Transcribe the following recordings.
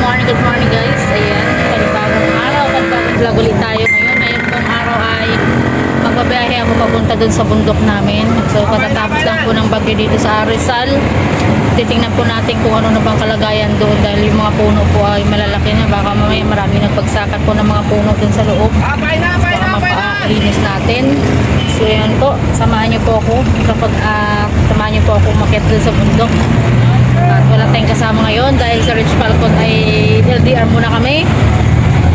good morning guys. Ayan, panibagong araw, panibagong vlog ulit tayo ngayon. Ngayon pong araw ay magbabiyahe ako papunta dun sa bundok namin. So katatapos lang po ng bagyo dito sa Rizal. Titingnan po natin kung ano na bang kalagayan doon dahil yung mga puno po ay malalaki na. Baka mamaya marami nagpagsakat po ng mga puno dun sa loob. Baka mapalinis natin. So ayan po, samahan niyo po ako samahan niyo po ako umakyat dun sa bundok. At wala tayong kasama ngayon dahil sa Rich Falcon ay LDR muna kami.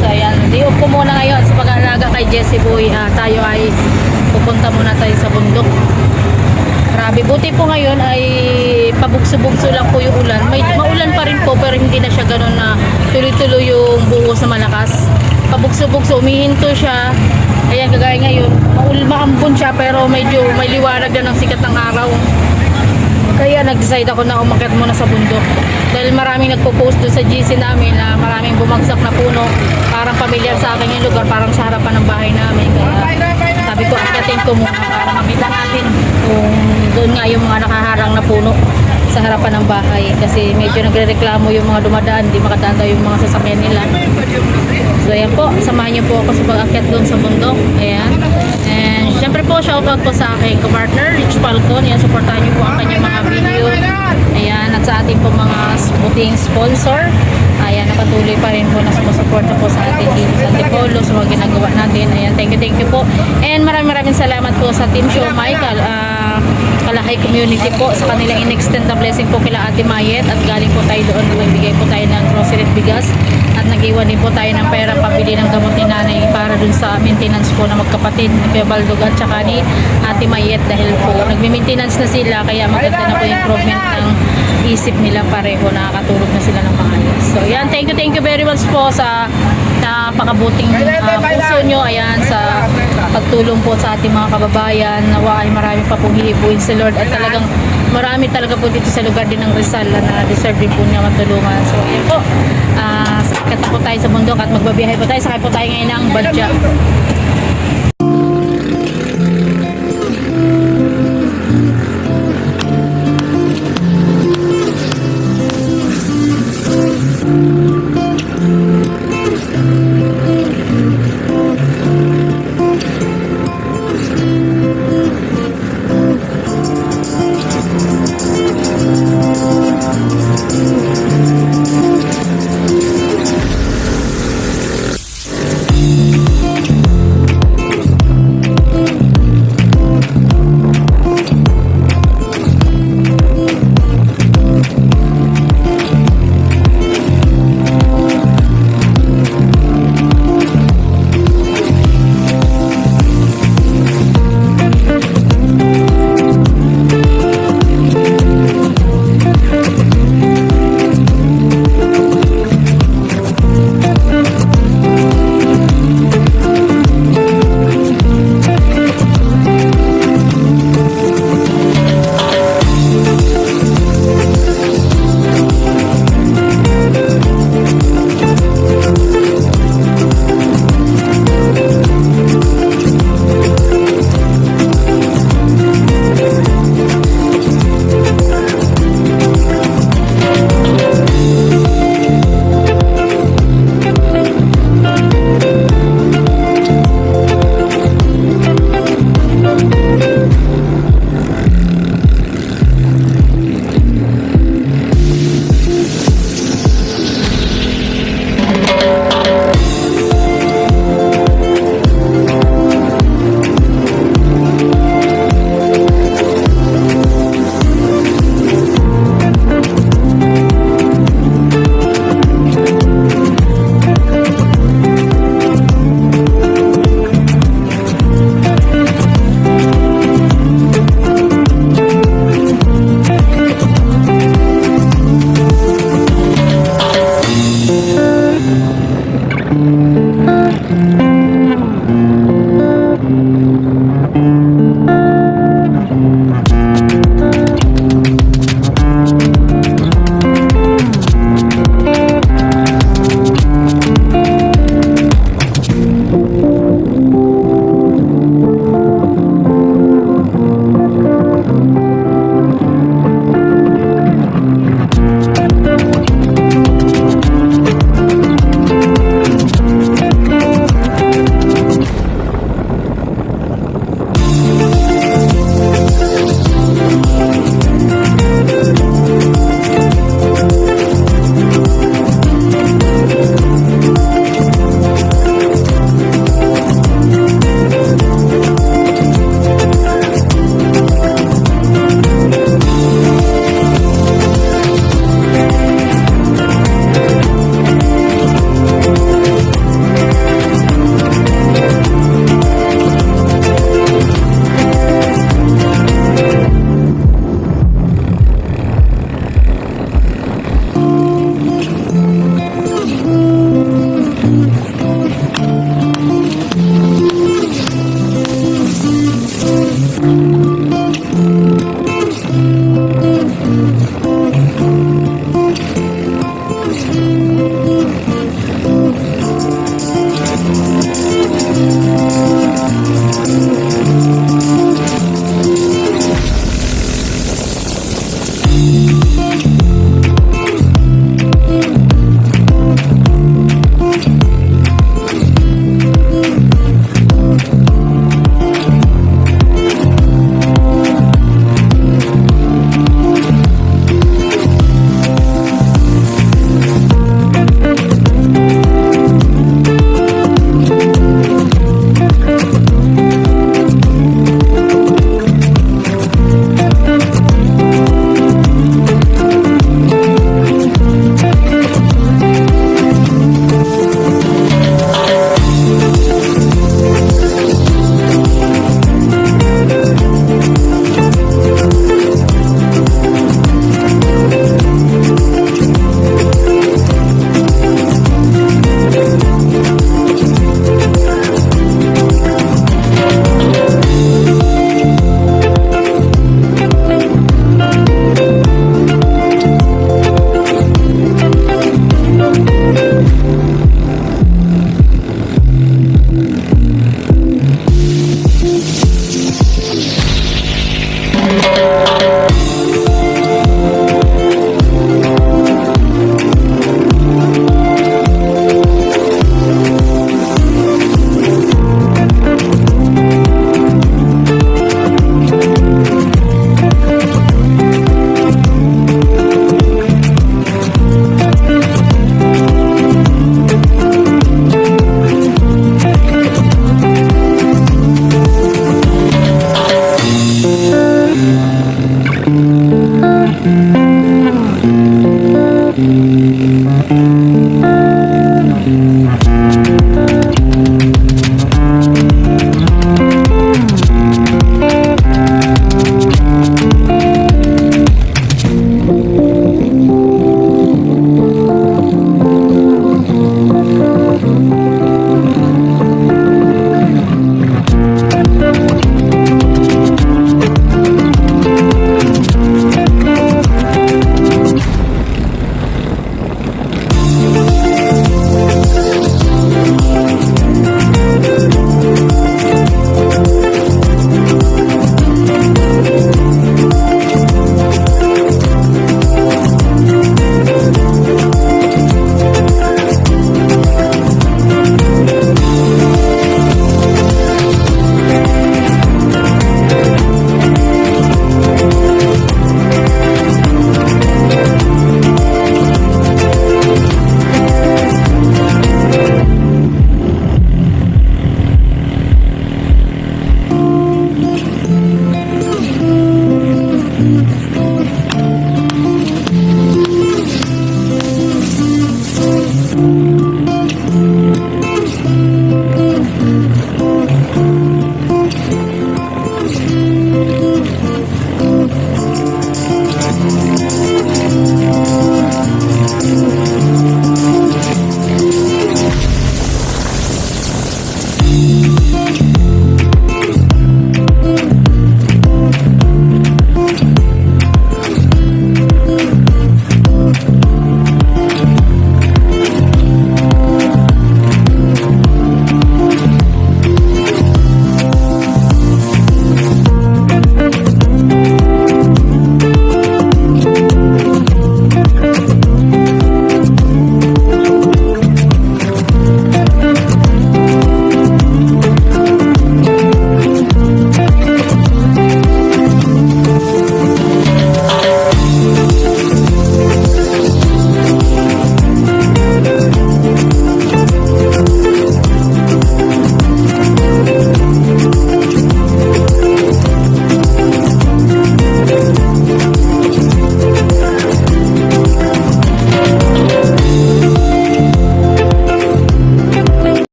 So ayan, di-off ko muna ngayon sa pag-aalaga kay Jessie Boy. Tayo ay pupunta muna tayo sa bundok. Grabe, buti po ngayon ay pabugso-bugso lang po yung ulan. Maulan pa rin po pero hindi na siya ganun na tuloy-tuloy yung buhos na malakas. Pabugso-bugso, umihinto siya. Ayan, kagaya ngayon, maambon siya pero medyo may liwanag na ng sikat ng araw. Kaya nag-decide ako na umakyat muna sa bundok. Dahil maraming nagpo-post doon sa GC namin na maraming bumagsak na puno. Parang pamilyar sa akin yung lugar, parang sa harapan ng bahay namin. Kaya sabi ko, akyatin ko muna para makita natin kung doon nga yung mga nakaharang na puno sa harapan ng bahay. Kasi medyo nagre-reklamo yung mga dumadaan, hindi makadaan daw yung mga sasakyan nila. So ayan po, samahan niyo po ako sa pag-akyat doon sa bundok. Ayan. And syempre po, shoutout po sa aking kapartner, Rich Falcon. Ayan, supportahan niyo po ang kanyang mga video. Ayan, at sa ating po mga buting sponsor. Ayan, nakatuloy pa rin po na sumusuporta po sa ating dito sa Antipolo sa mga ginagawa natin. Ayan, thank you po. And maraming salamat po sa Team Show Michael. Kalahay community po sa kanilang in-extend na blessing po kila Ate Mayet at galing po tayo doon, magbigay po tayo ng grocery at bigas at nag-iwan din po tayo ng pera pabili ng gamot ni nanay para dun sa maintenance po na magkapatid ni Kuya Baldog at saka ni Ate Mayet dahil po nagme-maintenance na sila kaya maganda na po yung improvement ng isip nila, pareho nakakatulog na sila ng maayos. So yan, thank you very much po sa napakabuting puso nyo, ayan, sa pagtulong po sa ating mga kababayan. Nawa ay marami pa pong hihipuin si Lord at talagang marami talaga po dito sa lugar din ng Rizal na deserve din po niya matulungan. So ayan po, sakit po tayo sa bundok at magbabiyahe po tayo. Sakay po tayo ngayon ng Badja.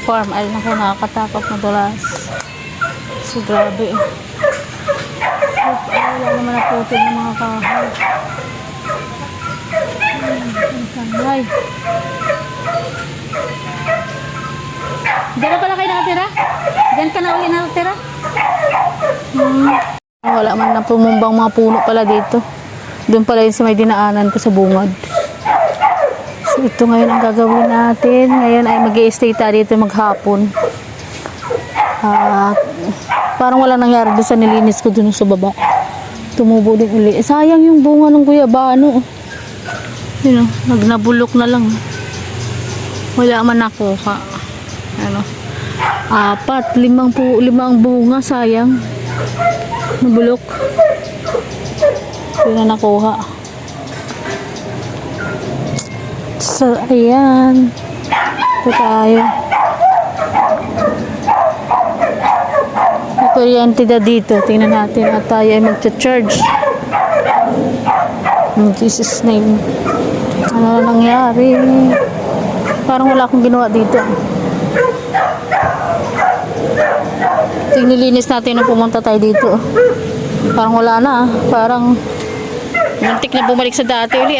uniform. Ay, naku, nakakatakot na dulas. So, grabe eh. Wala naman na putin ng mga kahoy. Ay. Diyan na pala kayo nakatira? Diyan ka na uli nakatira? Wala man na pumumbang mga puno pala dito. Doon pala yun sa may dinaanan ko sa bungad. So ito ngayon ang gagawin natin. Ngayon ay mag-i-stay tayo dito maghapon. Parang wala nangyari doon sa nilinis ko doon sa baba. Tumubo din uli. Sayang yung bunga ng guyabano. Yun o, nagnabulok na lang. Wala man nakuha. Ano? 4, 5 bunga, sayang. Nabulok. Hindi na nakuha. So, ayan. Ito tayo. May kuryente na dito. Tingnan natin at tayo ay mag-charge. In Jesus' name. Ano na nangyari? Parang wala akong ginawa dito. Nilinis natin nung pumunta tayo dito. Parang wala na. Parang muntik na bumalik sa dati uli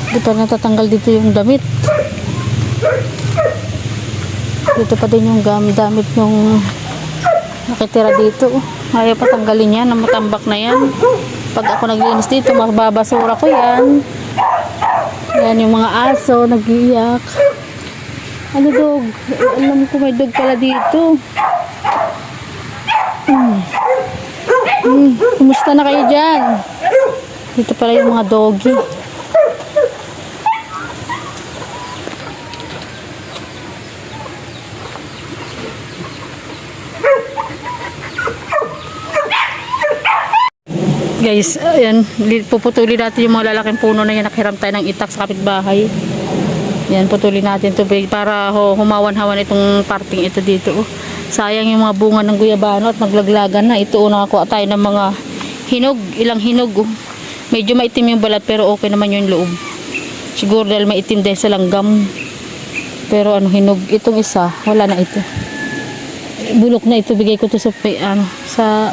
Hindi pa natatanggal dito yung damit. Dito pa din yung damit nung nakitira dito. Ayaw pa tanggalin yan. Matambak na yan. Pag ako naglinis dito, mababasura ko yan. Yan yung mga aso, nag-iiyak. Ano dog? Alam ko may dog pala dito. Kumusta na kayo dyan? Dito pala yung mga doggy. Guys, ayan, puputulin natin yung mga lalaking puno na yan. Nakiram tayo ng itak sa kapitbahay. Yan, putulin natin ito para humawan-hawan itong parting ito dito. Sayang yung mga bunga ng guyabano at maglaglagan na. Ito, nakakuha tayo ng mga hinog, ilang hinog. Medyo maitim yung balat pero okay naman yung loob. Siguro dahil maitim dahil sa langgam. Pero hinog. Itong isa, wala na ito. Bulok na ito, bigay ko to sa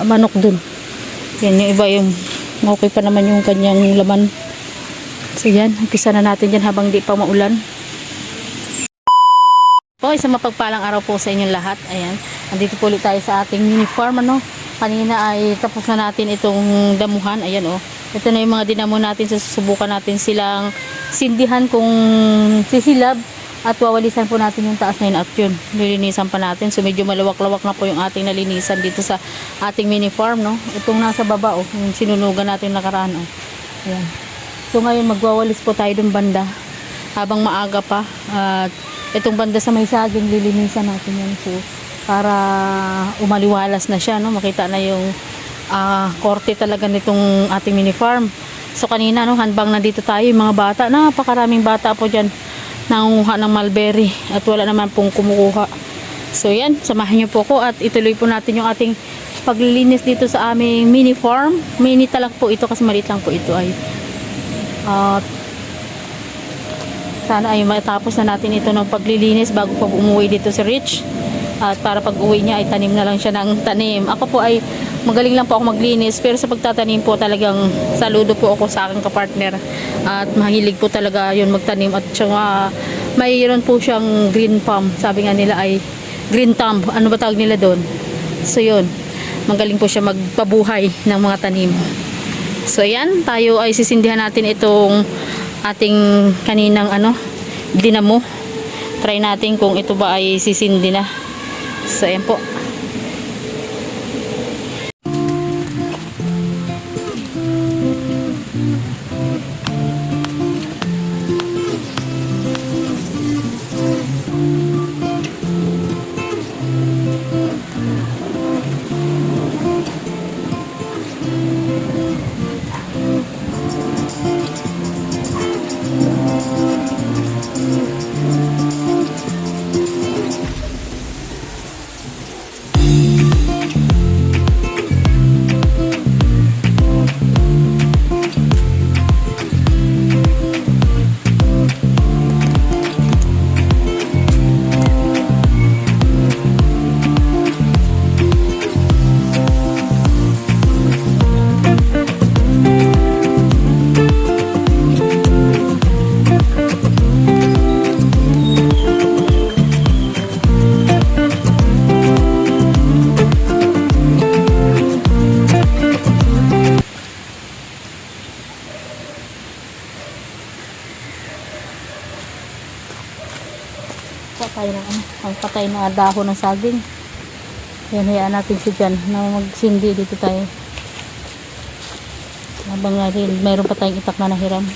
manok dun. Yan yung iba yung okay pa naman yung kanyang laman. So yan, umpisa na natin dyan habang di pa maulan. Po, isang mapagpalang araw po sa inyong lahat. Ayan, andito po ulit tayo sa ating mini farm. Kanina ay tapos na natin itong damuhan. Ayan ito na yung mga dinamo natin. Susubukan natin silang sindihan kung sisilab. At wawalisan po natin yung taas na yun at yun, nilinisan pa natin. So medyo malawak-lawak na po yung ating nalinisan dito sa ating mini farm, Itong nasa baba, yung sinunugan natin nakaraan, Ayan. So ngayon magwawalis po tayo dun banda habang maaga pa. At itong banda sa may saging, lilinisan natin yan. So para umaliwalas na siya, Makita na yung korte talaga nitong ating mini farm. So kanina, handbang na dito tayo, yung mga bata. Napakaraming bata po dyan nangunguha ng mulberry at wala naman pong kumukuha. So yan, samahan niyo po ko at ituloy po natin yung ating paglilinis dito sa aming mini farm. Mini lang po ito kasi maliit lang po ito ay. Sana ay matapos na natin ito ng paglilinis bago pa umuwi dito si Rich. At para pag uwi niya ay tanim na lang siya ng tanim. Ako po ay magaling lang po ako maglinis pero sa pagtatanim po talagang saludo po ako sa aking kapartner. At mahilig po talaga yun magtanim at saka mayroon po siyang green thumb. Sabi nga nila ay green thumb. Ano ba tawag nila doon? So yun, magaling po siya magpabuhay ng mga tanim. So ayan, tayo ay sisindihan natin itong ating kaninang dinamo. Try natin kung ito ba ay sisindi na. So ayan po. patay na dahon ng saging. Yan, hayaan natin si Jan na magsindi dito tayo. Habang mayroon pa tayong itak na nahiram.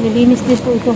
Nilinis din po ito.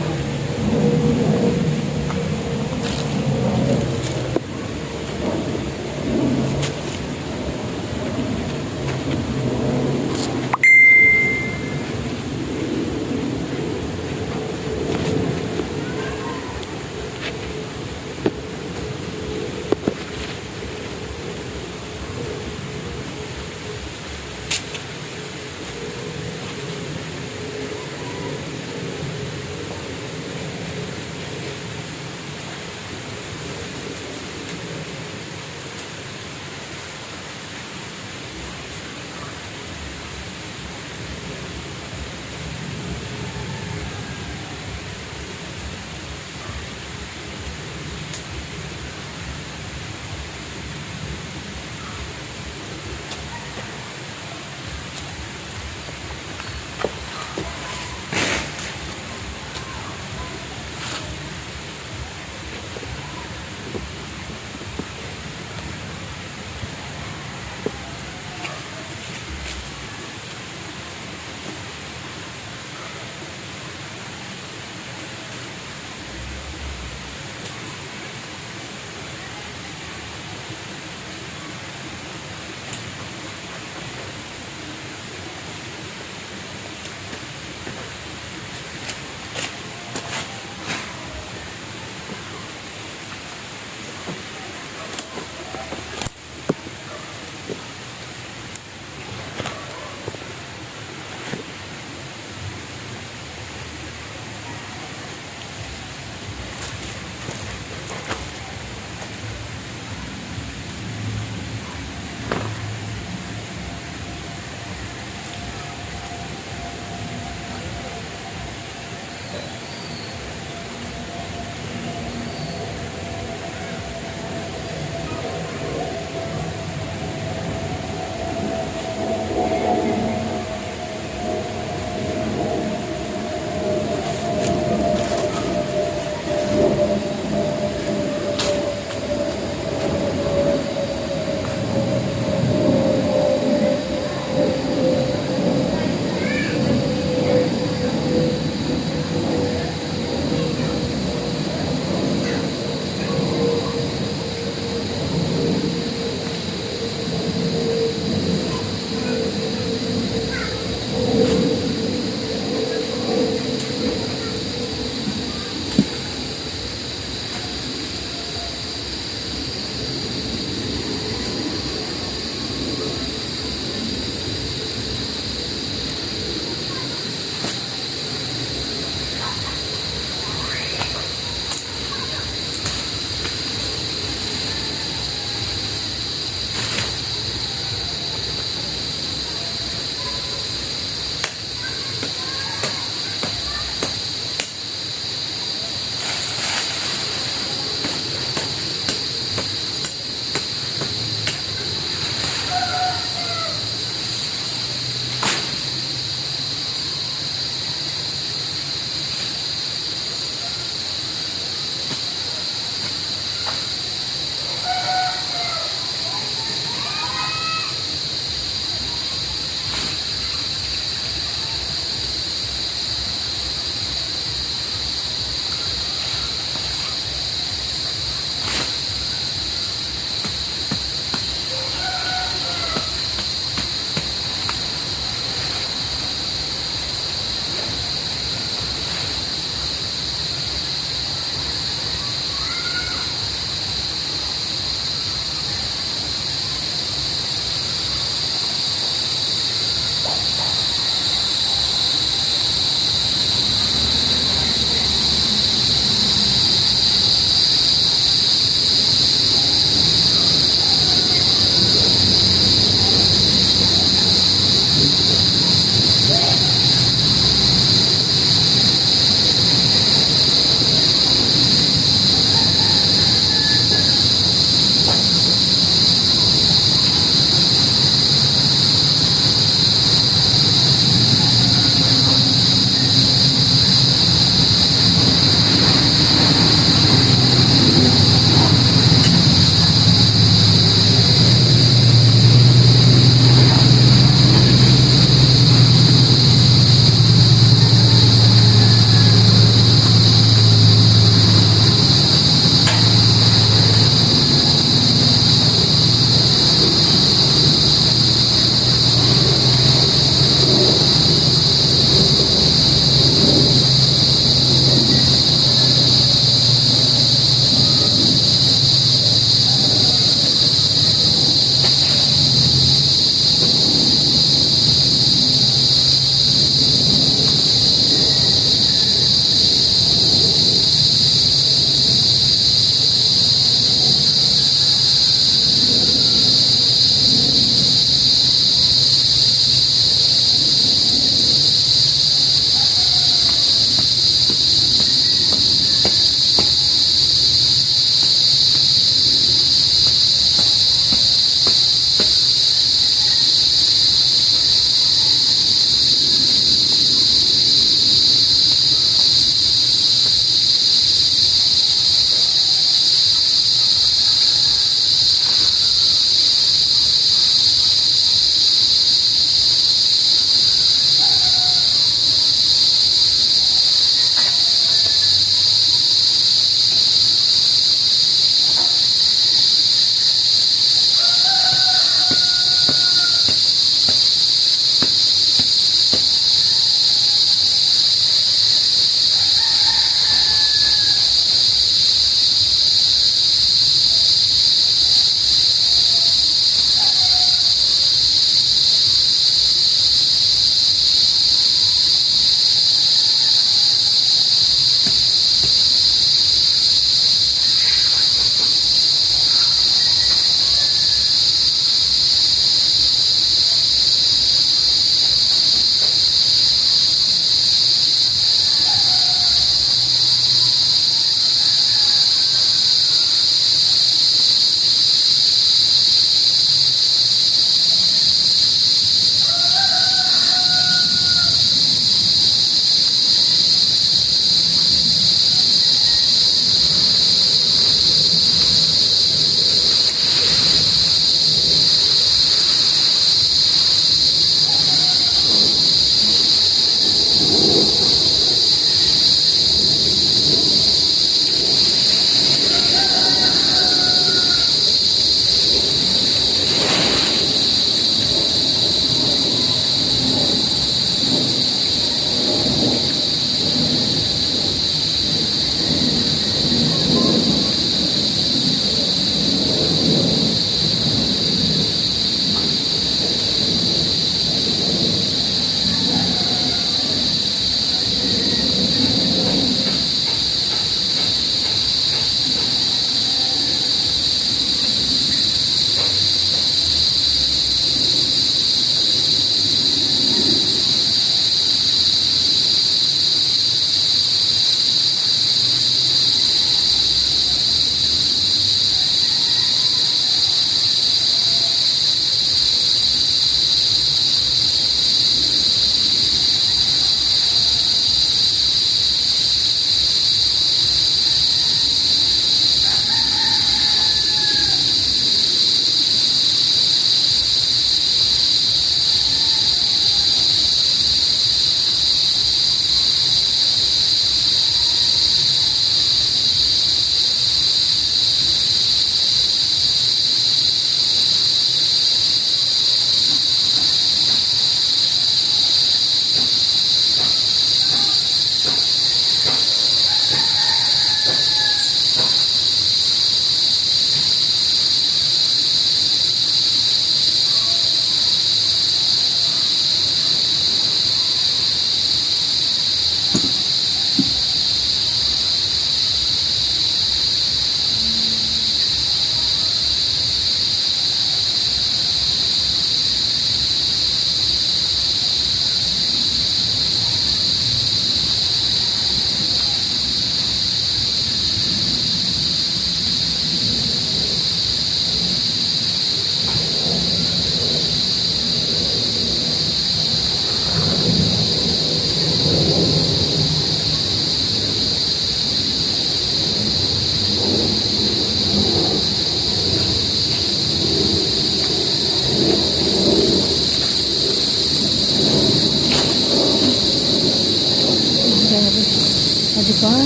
Wow.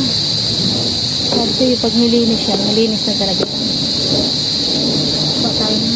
Sabi, pag nilinis siya, malinis na talaga. Patay na.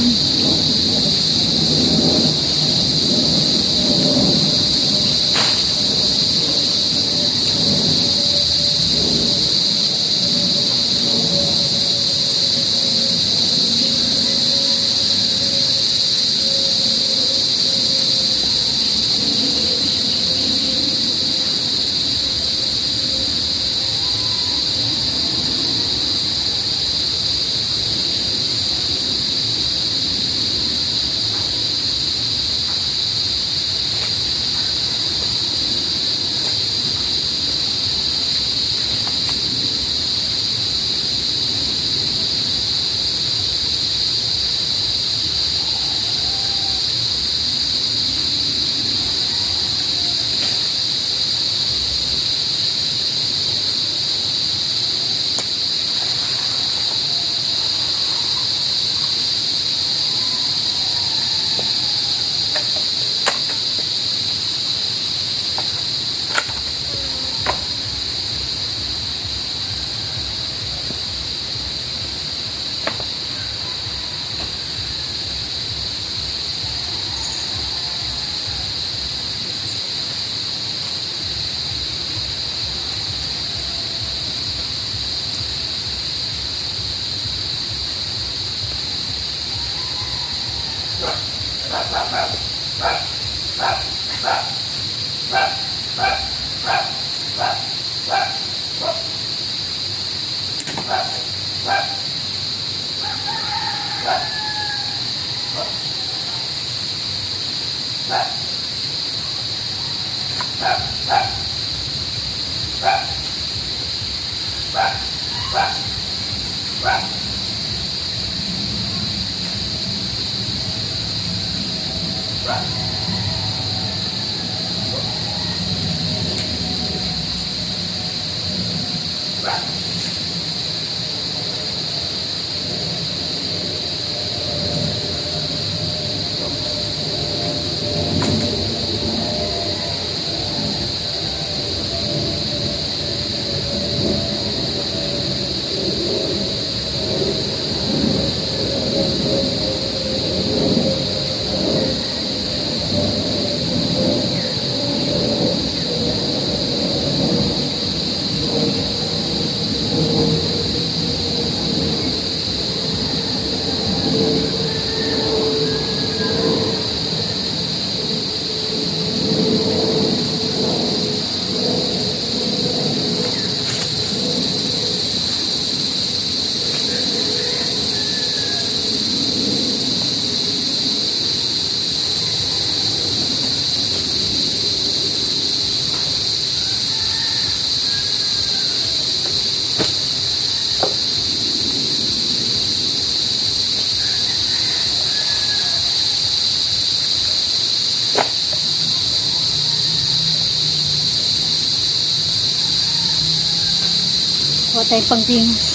Wala tayong pangdinos.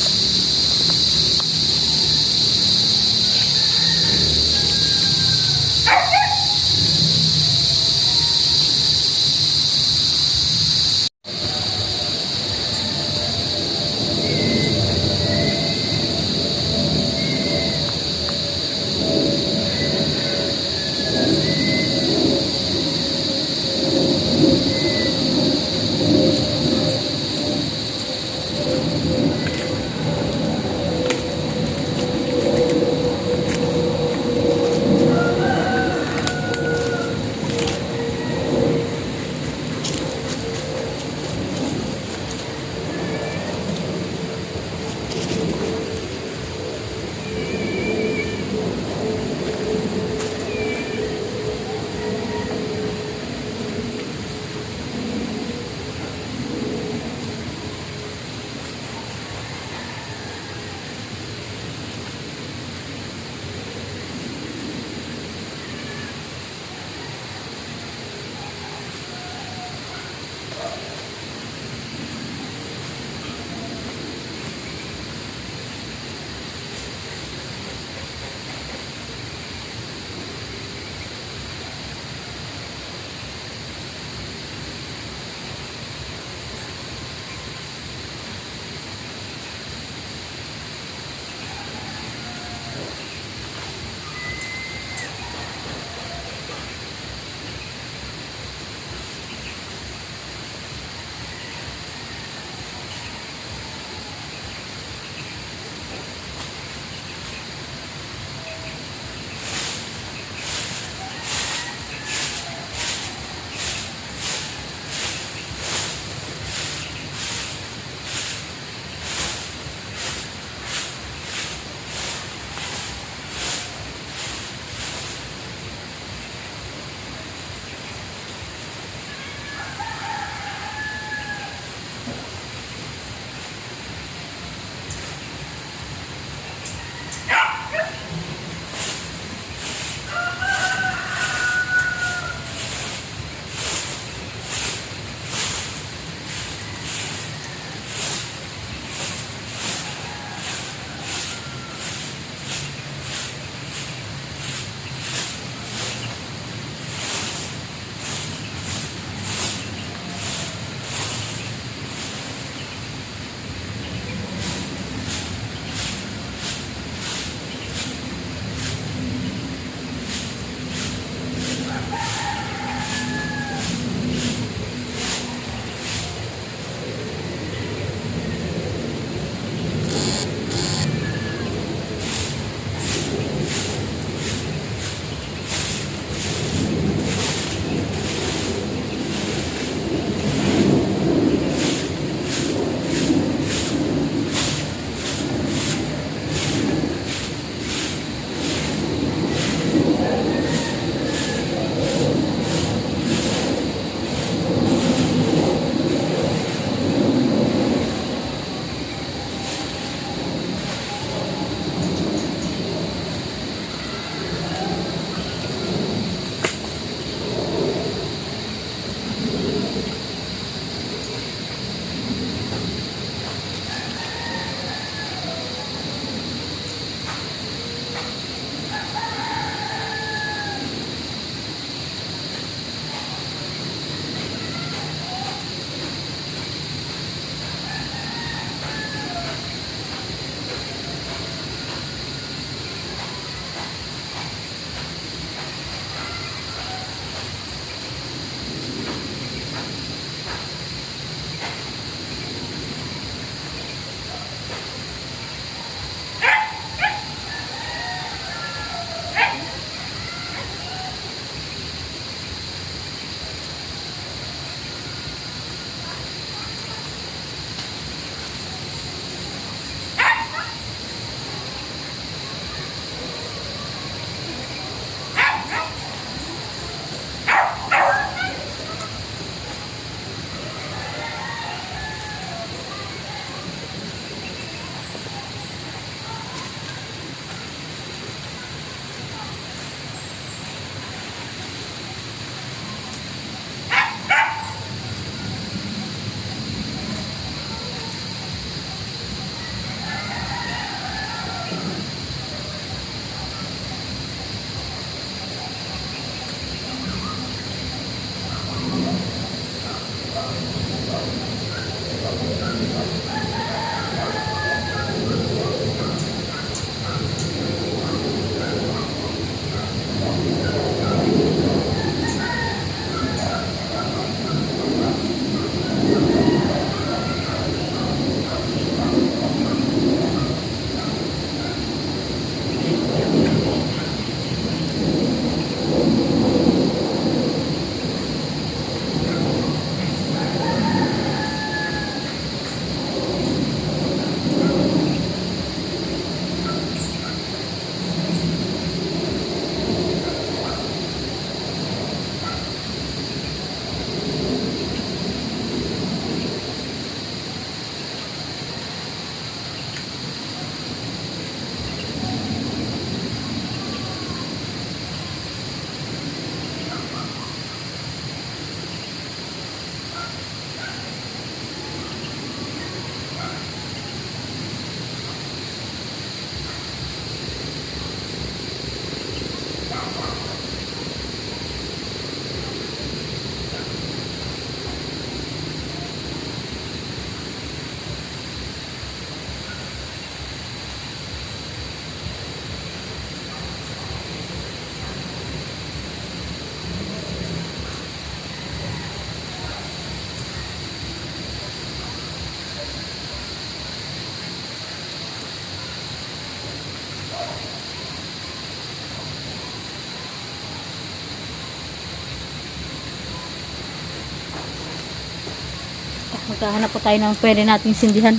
Maghahanap po tayo ng pwede nating sindihan.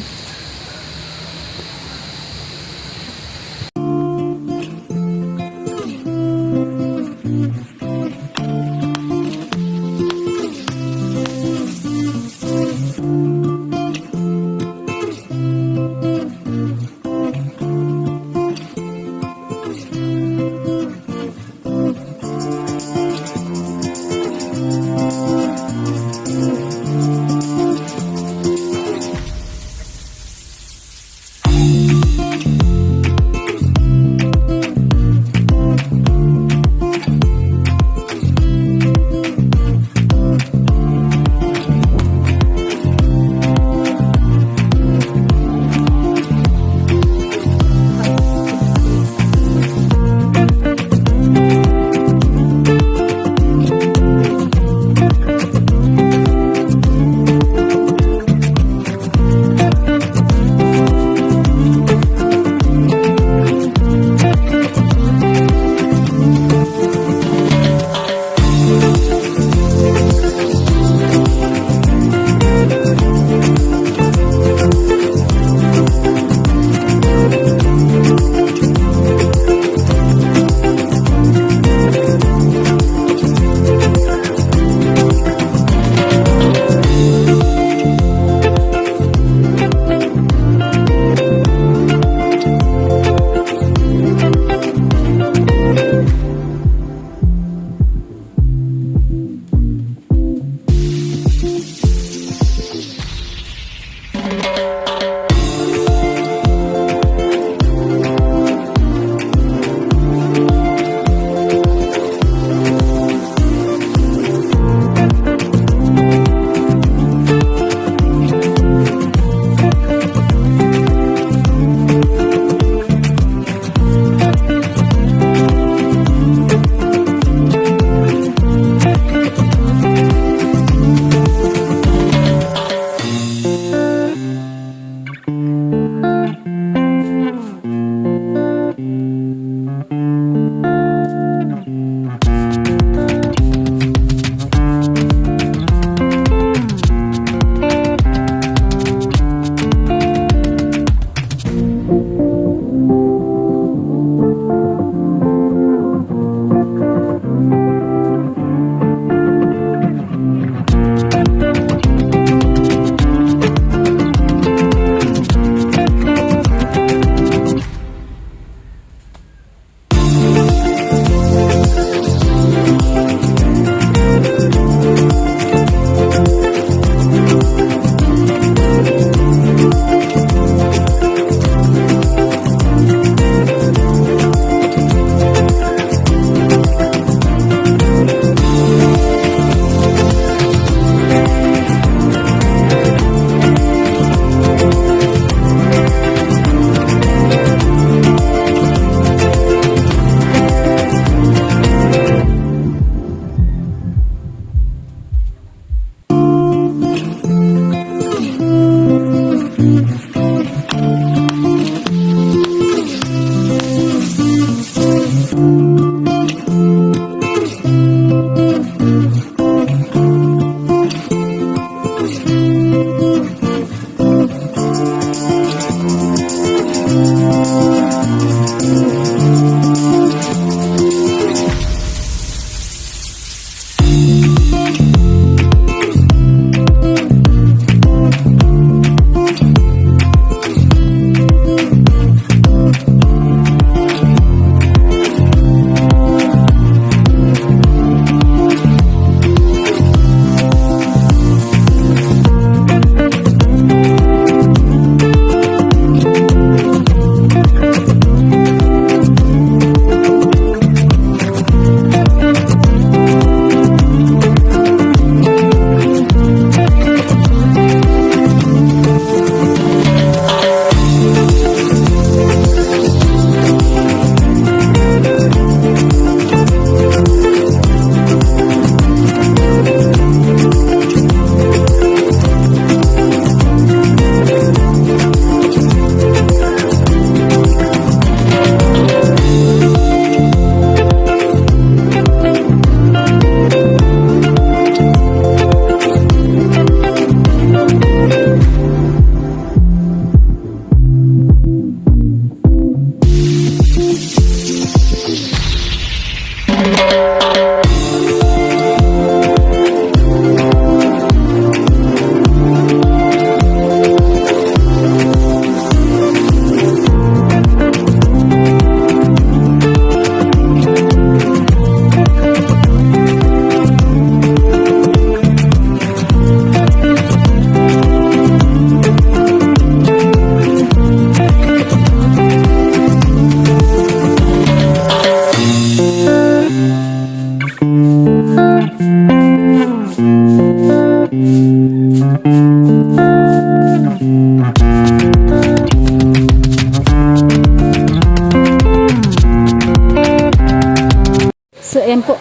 So, ayan po.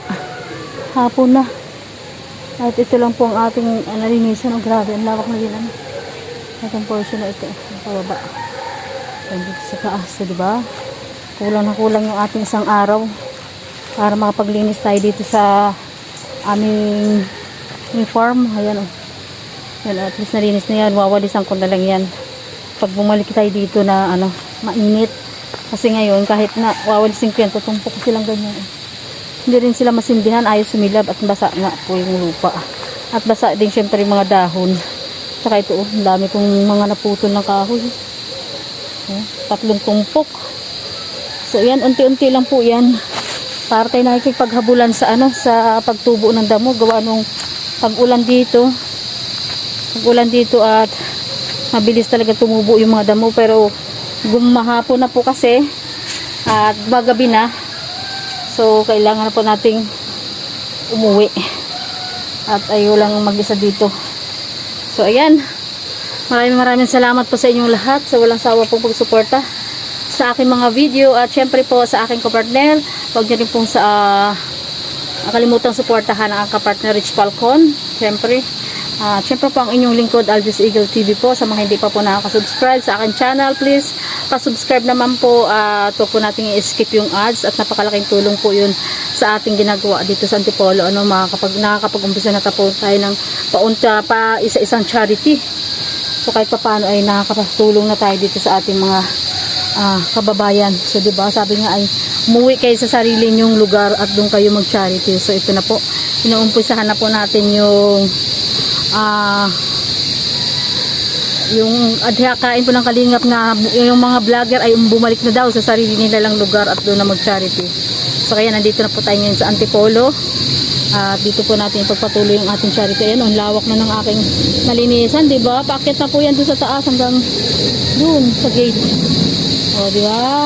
Hapon na. At ito lang po ang ating nalinisan. Oh, grabe. Ang lawak na din. Itong portion na ito. Ang pababa. Ayan dito sa taas. So, diba? Kulang na kulang yung ating isang araw para makapaglinis tayo dito sa aming farm. Ayan o. Yan, at least nalinis na yan. Wawalisan ko na lang yan. Pag bumalik tayo dito na mainit. Kasi ngayon kahit na wawalisin ko yan, tutumpok silang ganyan. Hindi rin sila masindihan, ayaw sumilab at basa nga po yung lupa. At basa din syempre yung mga dahon. Tsaka ito, ang dami kong mga naputol ng kahoy. 3 tumpok. So yan, unti-unti lang po yan. Para tayo nakikipaghabulan sa sa pagtubo ng damo. Gawa nung pag-ulan dito. Pag-ulan dito at mabilis talaga tumubo yung mga damo. Pero gumahapon na po kasi at magabi na. So, kailangan na po nating umuwi. At ayaw lang mag-isa dito. So, ayan. Maraming salamat po sa inyong lahat sa walang sawa pong pagsuporta sa aking mga video. At syempre po sa aking kapartner. Huwag nyo rin pong kalimutang suportahan ang kapartner Rich Falcon. Syempre. Syempre po ang inyong lingkod Aldous Eagle TV po. Sa mga hindi pa po nakaka-subscribe sa aking channel, please pa-subscribe naman po. Ito po natin i-skip yung ads at napakalaking tulong po yun sa ating ginagawa dito sa Antipolo. Nakakapag-umpisa na po tayo ng pa isa-isang charity. So kahit pa paano ay nakakapatulong na tayo dito sa ating mga kababayan. So diba, sabi nga ay umuwi kayo sa sarili nyong lugar at doon kayo mag-charity. So ito na po, inuumpisahan na po natin yung adhikain po ng Kalingap na yung mga vlogger ay bumalik na daw sa sarili nila lang lugar at doon na mag-charity. So kaya nandito na po tayo ngayon sa Antipolo. At dito po natin ipagpatuloy yung ating charity. Ayan, ang lawak na ng aking nalinisan, diba? Paakyat na po yan doon sa taas hanggang doon sa gate. O, diba?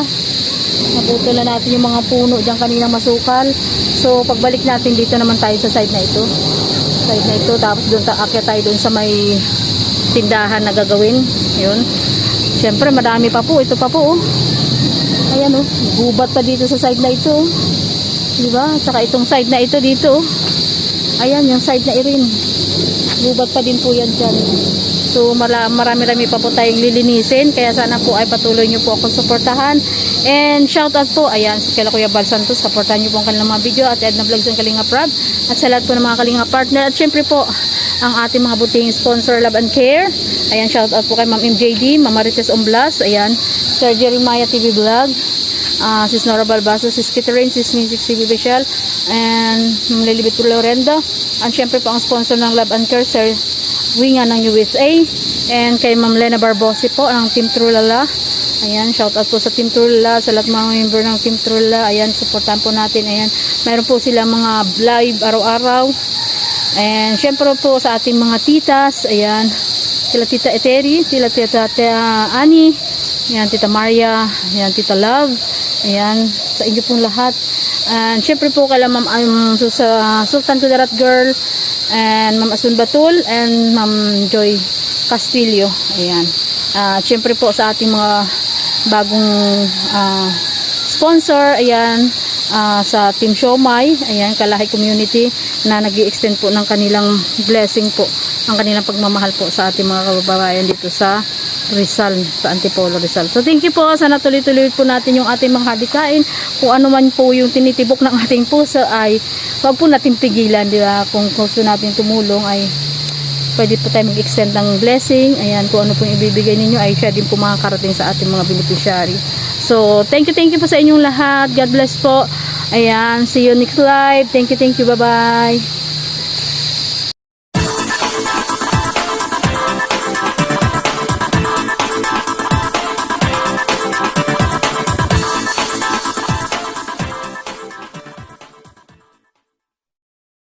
Naputol na natin yung mga puno dyan kaninang masukal. So pagbalik natin dito naman tayo sa side na ito. Tapos doon aakyat tayo doon sa may tindahan na gagawin. Yun. Siyempre madami pa po. Ito pa po. Oh. Ayan oh. Gubat pa dito sa side na ito. Oh. Diba? Saka itong side na ito dito. Oh. Ayan yung side na irin. Gubat pa din po yan dyan. So marami-rami pa po tayong lilinisin. Kaya sana po ay patuloy nyo po akong suportahan. And shout out po. Ayan. Kaya Kuya Bal Santos. Supportahan nyo po ang kanilang mga video. At Edna Vlogs ng Kalinga Prab. At sa lahat po ng mga Kalinga partner. At syempre po ang ating mga buting sponsor Love and Care. Ayan, shout out po kay Ma'am MJD, Ma'am Marites Omblas, ayan, Sir Jeremiah TV Vlog, Sis Nora Balbaso, Sis Kitterin, Sis Music TV Bishal, and Ma'am Lilibet Lorenda. And syempre po ang sponsor ng Love and Care, Sir Winga ng USA, and kay Ma'am Lena Barbosi po, ang Team Trulala. Ayan, shout out po sa Team Trulala, sa lahat mga member ng Team Trulala. Ayan, supportan po natin. Ayan, mayroon po sila mga live araw-araw. And syempre po sa ating mga titas, ayan, sila Tita Eteri, sila Tita Ani, ayan, Tita Maria, ayan, Tita Love, ayan, sa inyo pong lahat. And syempre po kala Ma'am Sultan Kudarat Girl, and Ma'am Asun Batul, and Ma'am Joy Castillo, ayan. Syempre po sa ating mga bagong sponsor, ayan, sa Team Siomay, ayan, Kalahi Community na nag-i-extend po ng kanilang blessing po, ang kanilang pagmamahal po sa ating mga kababayan dito sa Rizal, sa Antipolo Rizal. So thank you po, sana tuloy-tuloy po natin yung ating mga hadikain. Kung ano man po yung tinitibok ng ating puso ay wag po natin pigilan, di ba? Kung gusto natin tumulong ay pwede po tayo mag-extend ng blessing. Ayan, kung ano po yung ibibigay ninyo ay siya din po makakarating sa ating mga beneficiary. So, thank you po sa inyong lahat. God bless po. Ayan, see you next live. Thank you, bye-bye.